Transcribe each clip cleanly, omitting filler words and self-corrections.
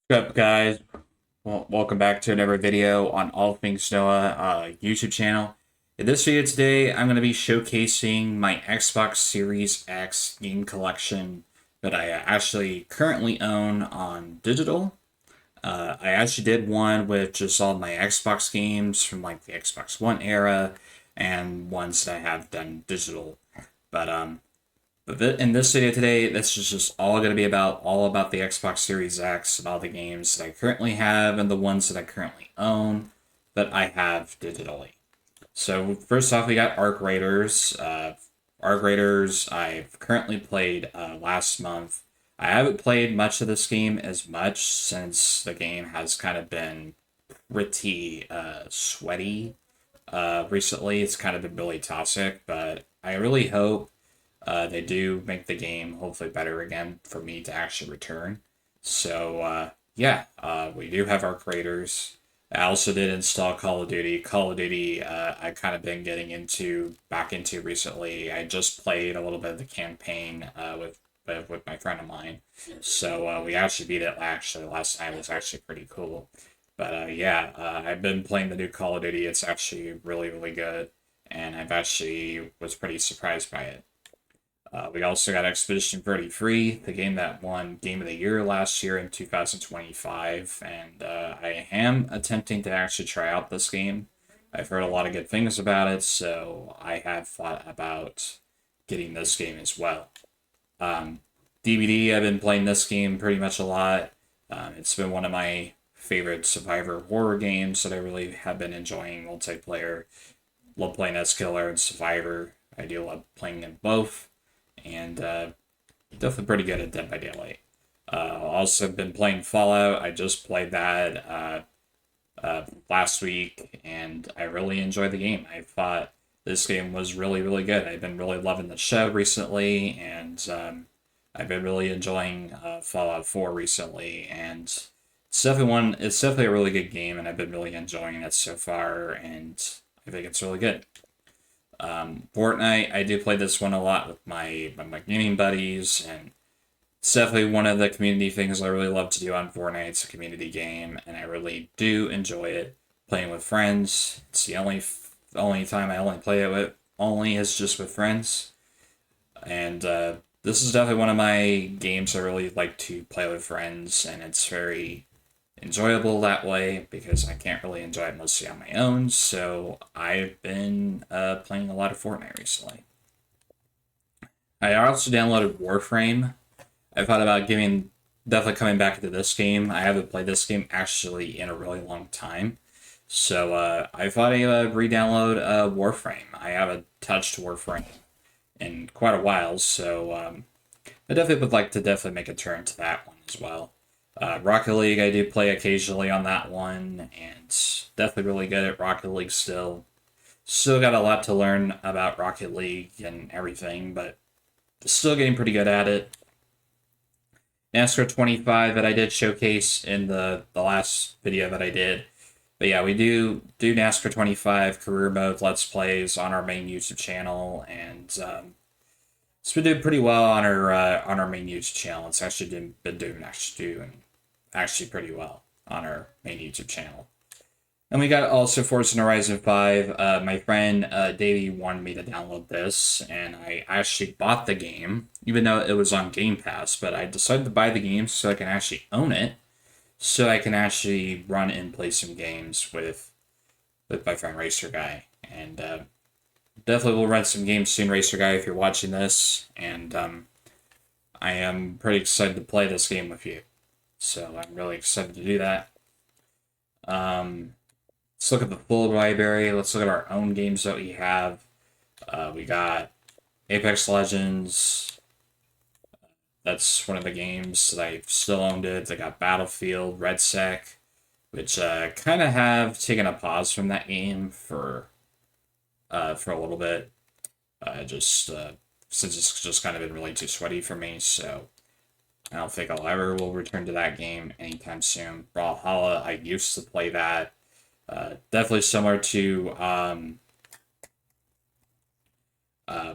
What's up, guys? Well, welcome back to another video on All Things Noah YouTube channel. In this video today, I'm going to be showcasing my Xbox Series X game collection that I actually currently own on digital. I actually did one with just all my Xbox games from like the Xbox One era and ones that I have done digital. But in this video today, this is just all going to be about all about the Xbox Series X and all the games that I currently have and the ones that I currently own that I have digitally. So first off, we got Arc Raiders. Arc Raiders, I've currently played last month. I haven't played much of this game as much since the game has kind of been pretty sweaty recently. It's kind of been really toxic, but I really hope they do make the game hopefully better again for me to actually return. So we do have our creators. I also did install Call of Duty. Call of Duty, I kind of been getting back into recently. I just played a little bit of the campaign with my friend of mine. So we actually beat it actually last night. It was actually pretty cool. But I've been playing the new Call of Duty. It's actually really, really good. And I've actually was pretty surprised by it. We also got Expedition 33, the game that won Game of the Year last year in 2025, and I am attempting to actually try out this game. I've heard a lot of good things about it, so I have thought about getting this game as well. DVD, I've been playing this game pretty much a lot. It's been one of my favorite survivor horror games that I really have been enjoying multiplayer. Love playing as Killer and Survivor. I do love playing them both and definitely pretty good at Dead by Daylight. Also been playing Fallout. I just played that last week, and I really enjoyed the game. I thought this game was really, really good. I've been really loving the show recently, and I've been really enjoying Fallout 4 recently, and It's definitely a really good game, and I've been really enjoying it so far, and I think it's really good. Fortnite, I do play this one a lot with my gaming buddies, and it's definitely one of the community things I really love to do on Fortnite. It's a community game, and I really do enjoy it playing with friends. It's the only time I only play it with only is just with friends, and this is definitely one of my games I really like to play with friends, and it's very enjoyable that way because I can't really enjoy it mostly on my own. So I've been playing a lot of Fortnite recently. I also downloaded Warframe. I thought about giving definitely coming back into this game. I haven't played this game actually in a really long time. So I thought I'd re-download Warframe. I haven't touched Warframe in quite a while, so I definitely would like to definitely make a turn to that one as well. Rocket League, I do play occasionally on that one, and definitely really good at Rocket League still. Still got a lot to learn about Rocket League and everything, but still getting pretty good at it. NASCAR 25 that I did showcase in the last video that I did. But yeah, we do NASCAR 25 career mode Let's Plays on our main YouTube channel, and it's been doing pretty well on our main YouTube channel. It's actually been doing actually pretty well on our main YouTube channel. And we got also Forza Horizon 5. My friend Davey wanted me to download this, and I actually bought the game, even though it was on Game Pass. But I decided to buy the game so I can actually own it, so I can actually run and play some games with my friend Racer Guy. And definitely will run some games soon, Racer Guy, if you're watching this. And I am pretty excited to play this game with you. So I'm really excited to do that. Let's look at the full library. Let's look at our own games that we have. We got Apex Legends. That's one of the games that I still owned it. I got Battlefield, Red Sec, which kind of have taken a pause from that game for a little bit. Just since it's just kind of been really too sweaty for me, so I don't think I'll ever will return to that game anytime soon. Brawlhalla, I used to play that. Definitely similar to uh,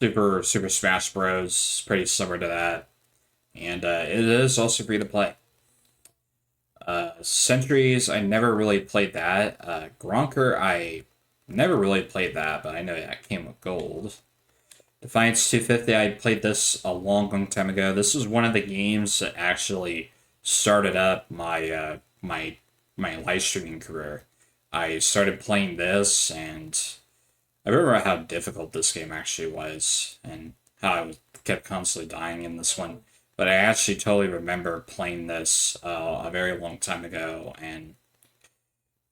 Super Smash Bros. Pretty similar to that, and it is also free to play. Centuries, I never really played that. Gronker, I never really played that, but I know that came with gold. Defiance 250, I played this a long, long time ago. This was one of the games that actually started up my live streaming career. I started playing this, and I remember how difficult this game actually was, and how I kept constantly dying in this one. But I actually totally remember playing this a very long time ago, and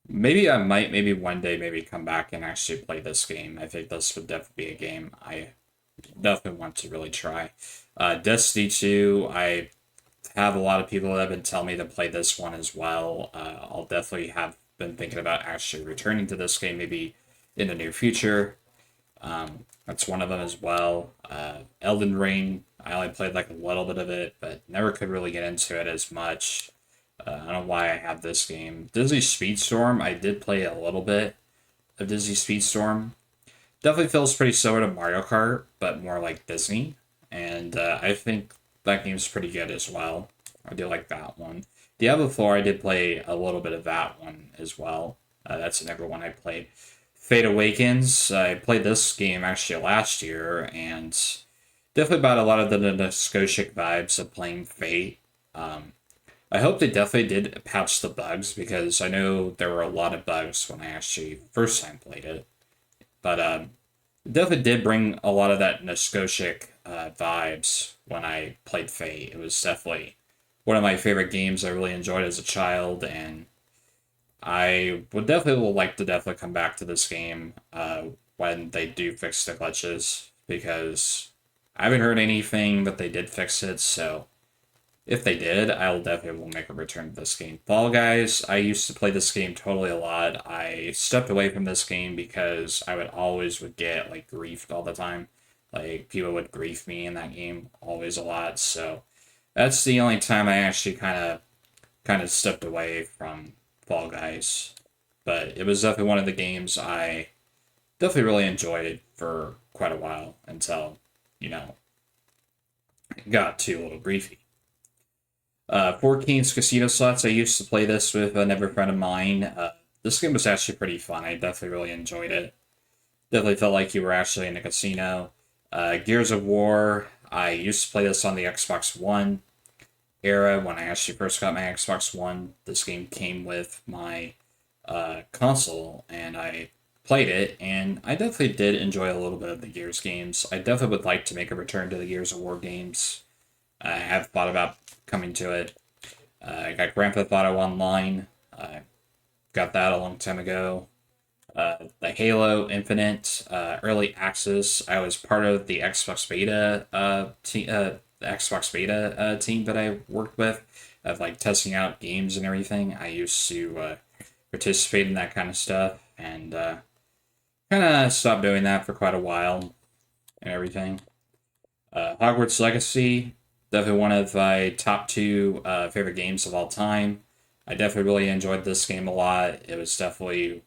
maybe I might, maybe one day, maybe come back and actually play this game. I think this would definitely be a game I definitely want to really try. Destiny 2, I have a lot of people that have been telling me to play this one as well. I'll definitely have been thinking about actually returning to this game maybe in the near future. That's one of them as well. Elden Ring, I only played like a little bit of it, but never could really get into it as much. I don't know why I have this game. Disney Speedstorm, I did play a little bit of Disney Speedstorm. Definitely feels pretty similar to Mario Kart, but more like Disney. And I think that game's pretty good as well. I do like that one. Diablo 4, I did play a little bit of that one as well. That's another one I played. Fate Awakens, I played this game actually last year, and definitely about a lot of the nostalgic vibes of playing Fate. I hope they definitely did patch the bugs, because I know there were a lot of bugs when I actually first time played it. But it definitely did bring a lot of that nostalgic vibes when I played Fate. It was definitely one of my favorite games I really enjoyed as a child, and I would definitely like to definitely come back to this game when they do fix the glitches, because I haven't heard anything that they did fix it. So if they did, I'll definitely will make a return to this game. Fall Guys, I used to play this game totally a lot. I stepped away from this game because I would always would get like griefed all the time. Like people would grief me in that game always a lot. So that's the only time I actually kind of stepped away from Fall Guys. But it was definitely one of the games I definitely really enjoyed for quite a while until, you know, it got too a little griefy. 14's Casino Slots, I used to play this with another friend of mine. This game was actually pretty fun. I definitely really enjoyed it. Definitely felt like you were actually in a casino. Gears of War, I used to play this on the Xbox One era when I actually first got my Xbox One. This game came with my console, and I played it, and I definitely did enjoy a little bit of the Gears games. I definitely would like to make a return to the Gears of War games. I have thought about coming to it. I got Grand Theft Auto Online. I got that a long time ago. The Halo Infinite early access. I was part of the Xbox Beta the Xbox Beta team that I worked with, of like testing out games and everything. I used to participate in that kind of stuff, and kind of stopped doing that for quite a while and everything. Hogwarts Legacy, definitely one of my top two favorite games of all time. I definitely really enjoyed this game a lot. It was definitely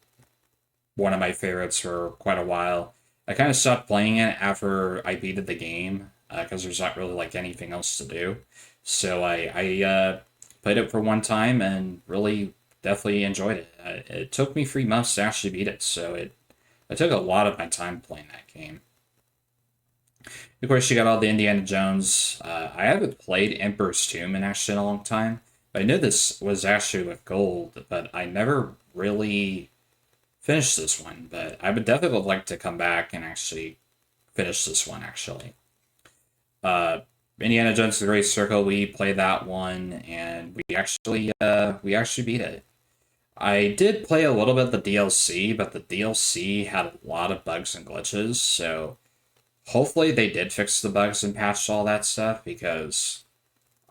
one of my favorites for quite a while. I kind of stopped playing it after I beated the game, because there's not really like anything else to do. So I played it for one time and really definitely enjoyed it. It took me 3 months to actually beat it, so I took a lot of my time playing that game. Of course, you got all the Indiana Jones. I haven't played Emperor's Tomb in actually in a long time. I knew this was actually with gold, but I never really finished this one. But I would definitely like to come back and actually finish this one. Actually, uh, Indiana Jones: The Great Circle. We played that one, and we actually beat it. I did play a little bit of the DLC, but the DLC had a lot of bugs and glitches, so hopefully they did fix the bugs and patched all that stuff, because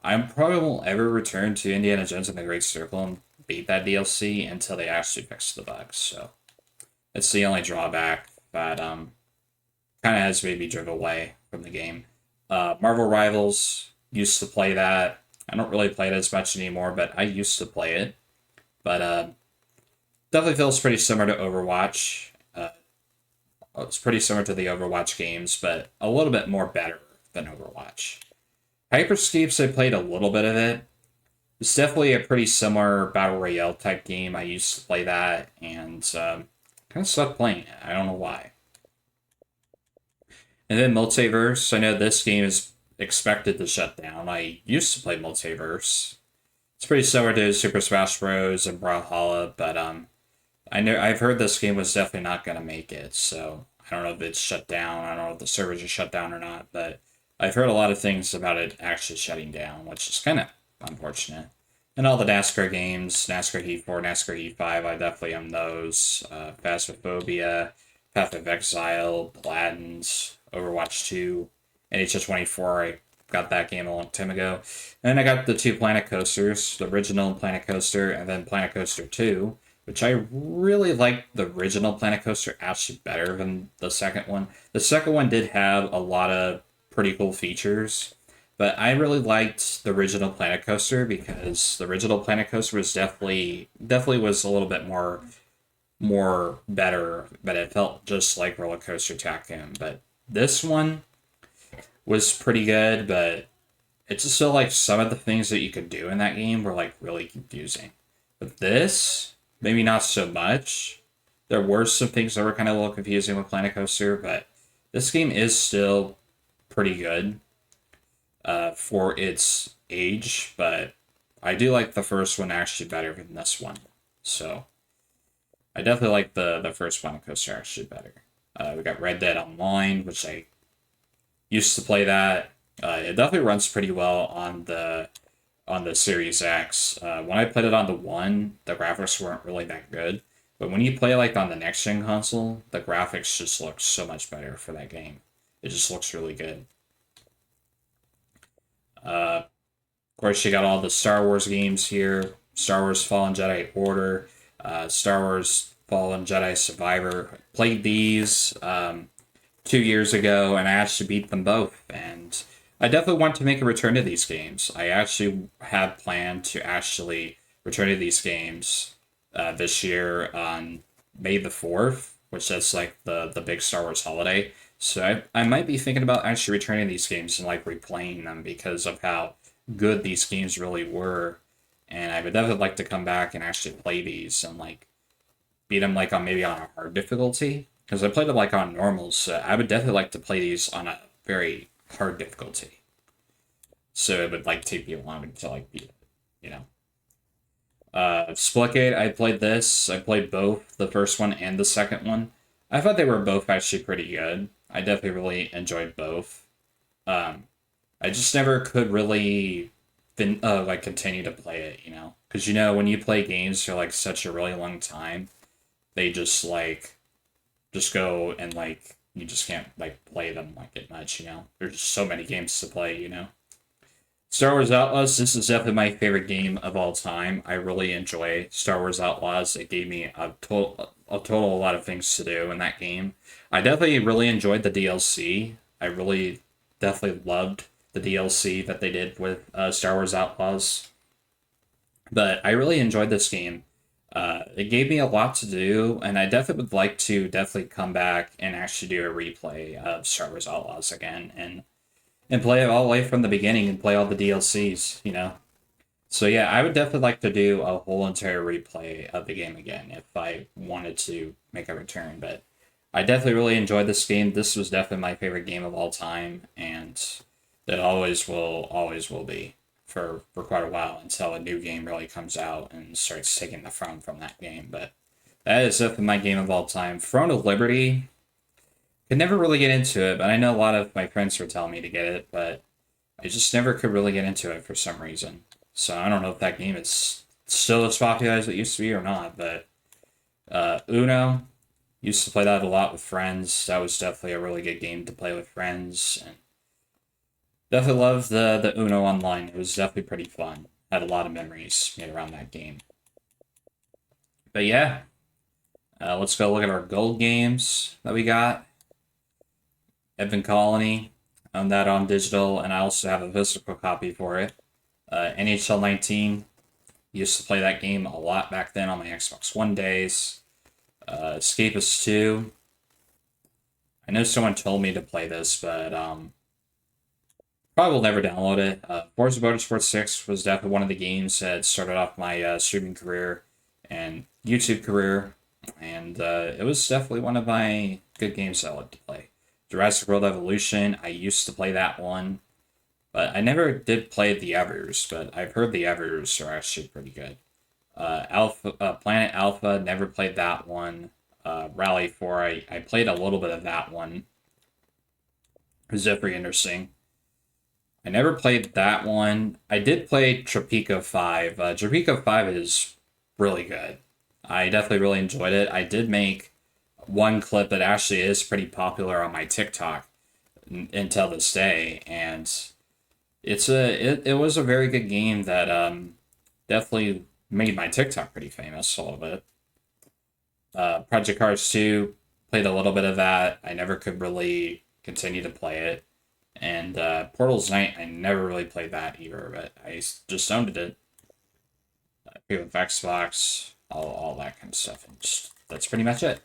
I probably won't ever return to Indiana Jones and the Great Circle and beat that DLC until they actually fix the bugs. So it's the only drawback that kind of has made me driven away from the game. Marvel Rivals, used to play that. I don't really play it as much anymore, but I used to play it. But definitely feels pretty similar to Overwatch. It's pretty similar to the Overwatch games, but a little bit more better than Overwatch. Hyperscapes, I played a little bit of it. It's definitely a pretty similar battle royale type game. I used to play that and kind of stopped playing it. I don't know why. And then Multiverse, I know this game is expected to shut down. I used to play Multiverse. It's pretty similar to Super Smash Bros. And Brawlhalla, but I know I've heard this game was definitely not gonna make it, so I don't know if it's shut down. I don't know if the servers are shut down or not, but I've heard a lot of things about it actually shutting down, which is kind of unfortunate. And all the NASCAR games, NASCAR Heat 4, NASCAR Heat 5, I definitely own those. Phasmophobia, Path of Exile, Paladins, Overwatch 2, NHL 24, I got that game a long time ago. And I got the two Planet Coasters, the original Planet Coaster, and then Planet Coaster 2, which I really liked the original Planet Coaster actually better than the second one. The second one did have a lot of pretty cool features, but I really liked the original Planet Coaster because the original Planet Coaster was definitely was a little bit more better, but it felt just like Roller Coaster Tycoon. But this one was pretty good, but it's just so like some of the things that you could do in that game were like really confusing. But this, maybe not so much. There were some things that were kind of a little confusing with Planet Coaster, but this game is still pretty good for its age. But I do like the first one actually better than this one. So I definitely like the first Planet Coaster actually better. We got Red Dead Online, which I used to play that. It definitely runs pretty well on the Series X. When I played it on the One, the graphics weren't really that good. But when you play like on the next gen console, the graphics just look so much better for that game. It just looks really good. Of course, you got all the Star Wars games here: Star Wars Fallen Jedi Order, Star Wars Fallen Jedi Survivor. Played these 2 years ago, and I actually beat them both. And I definitely want to make a return to these games. I actually have planned to actually return to these games this year on May the 4th, which is like the big Star Wars holiday. So I might be thinking about actually returning these games and like replaying them because of how good these games really were. And I would definitely like to come back and actually play these and like beat them like on maybe on a hard difficulty because I played them like on normals. So I would definitely like to play these on a very hard difficulty. So it would like take me long to like beat it, you know. Splitgate, I played this. I played both the first one and the second one. I thought they were both actually pretty good. I definitely really enjoyed both. Um, I just never could really like continue to play it, you know, because you know when you play games for like such a really long time, they just go and like you just can't like play them like it much, you know. There's just so many games to play, you know. Star Wars Outlaws, this is definitely my favorite game of all time. I really enjoy Star Wars Outlaws. It gave me a total a lot of things to do in that game. I definitely really enjoyed the DLC. I really definitely loved the DLC that they did with Star Wars Outlaws. But I really enjoyed this game. It gave me a lot to do, and I definitely would like to definitely come back and actually do a replay of Star Wars Outlaws again and play it all the way from the beginning and play all the DLCs, you know? So yeah, I would definitely like to do a whole entire replay of the game again if I wanted to make a return, but I definitely really enjoyed this game. This was definitely my favorite game of all time, and it always will be for quite a while until a new game really comes out and starts taking the throne from that game. But that is definitely my game of all time. Throne of Liberty, could never really get into it, but I know a lot of my friends were telling me to get it, but I just never could really get into it for some reason. So I don't know if that game is still as popular as it used to be or not, but Uno, used to play that a lot with friends. That was definitely a really good game to play with friends, and definitely loved the Uno online. It was definitely pretty fun. Had a lot of memories made around that game. But yeah, let's go look at our gold games that we got. Evan Colony, own that on digital, and I also have a physical copy for it. NHL 19, used to play that game a lot back then on my Xbox One days. Escapist 2, I know someone told me to play this, but probably will never download it. Forza Motorsport 6 was definitely one of the games that started off my streaming career and YouTube career, and it was definitely one of my good games I like to play. Jurassic World Evolution, I used to play that one, but I never did play the others, but I've heard the others are actually pretty good. Planet Alpha, never played that one. Rally 4, I played a little bit of that one. It was definitely interesting. I never played that one. I did play Tropico 5. Tropico 5 is really good. I definitely really enjoyed it. I did make one clip that actually is pretty popular on my TikTok until this day, and it was a very good game that definitely made my TikTok pretty famous a little bit. Project Cars 2, played a little bit of that. I never could really continue to play it. And Portal's Night, I never really played that either, but I just owned it. I played with Xbox, all that kind of stuff, and just that's pretty much it.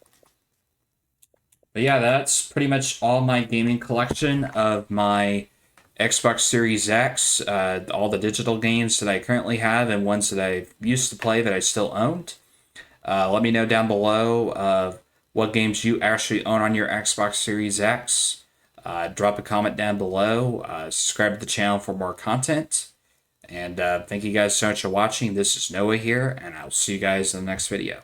But yeah, that's pretty much all my gaming collection of my Xbox Series X, all the digital games that I currently have and ones that I used to play that I still owned. Let me know down below what games you actually own on your Xbox Series X. Drop a comment down below. Subscribe to the channel for more content. And thank you guys so much for watching. This is Noah here, and I'll see you guys in the next video.